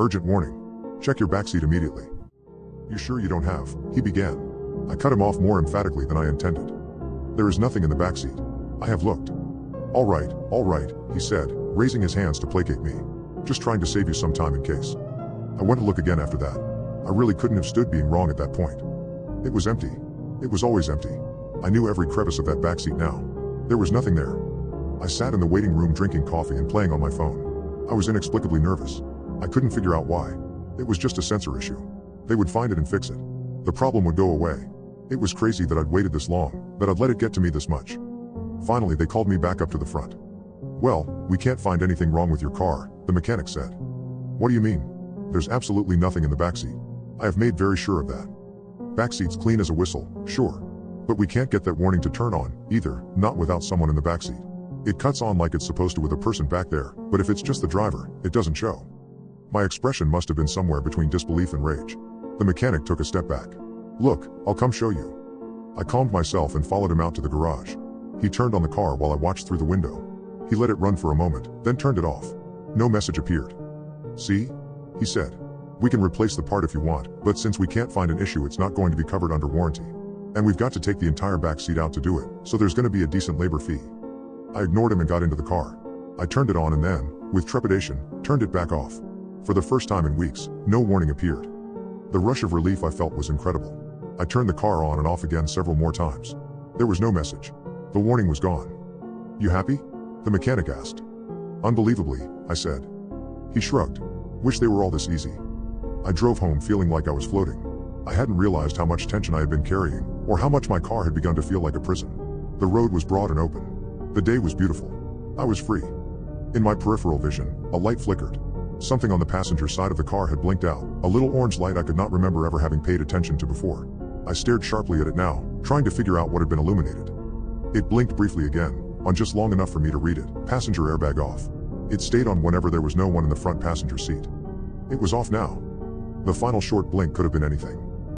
Urgent warning. Check your backseat immediately. You sure you don't have? He began. I cut him off more emphatically than I intended. There is nothing in the backseat. I have looked. All right, he said, raising his hands to placate me. Just trying to save you some time in case. I went to look again after that. I really couldn't have stood being wrong at that point. It was empty. It was always empty. I knew every crevice of that backseat now. There was nothing there. I sat in the waiting room drinking coffee and playing on my phone. I was inexplicably nervous. I couldn't figure out why. It was just a sensor issue. They would find it and fix it. The problem would go away. It was crazy that I'd waited this long, that I'd let it get to me this much. Finally, they called me back up to the front. Well, we can't find anything wrong with your car, the mechanic said. What do you mean? There's absolutely nothing in the backseat. I have made very sure of that. Backseat's clean as a whistle, sure. But we can't get that warning to turn on, either, not without someone in the backseat. It cuts on like it's supposed to with a person back there, but if it's just the driver, it doesn't show. My expression must have been somewhere between disbelief and rage. The mechanic took a step back. Look, I'll come show you. I calmed myself and followed him out to the garage. He turned on the car while I watched through the window. He let it run for a moment, then turned it off. No message appeared. See? He said. We can replace the part if you want, but since we can't find an issue, it's not going to be covered under warranty. And we've got to take the entire back seat out to do it, so there's going to be a decent labor fee. I ignored him and got into the car. I turned it on and then, with trepidation, turned it back off. For the first time in weeks, no warning appeared. The rush of relief I felt was incredible. I turned the car on and off again several more times. There was no message. The warning was gone. You happy? The mechanic asked. Unbelievably, I said. He shrugged. Wish they were all this easy. I drove home feeling like I was floating. I hadn't realized how much tension I had been carrying, or how much my car had begun to feel like a prison. The road was broad and open. The day was beautiful. I was free. In my peripheral vision, a light flickered. Something on the passenger side of the car had blinked out, a little orange light I could not remember ever having paid attention to before. I stared sharply at it now, trying to figure out what had been illuminated. It blinked briefly again, on just long enough for me to read it, passenger airbag off. It stayed on whenever there was no one in the front passenger seat. It was off now. The final short blink could have been anything.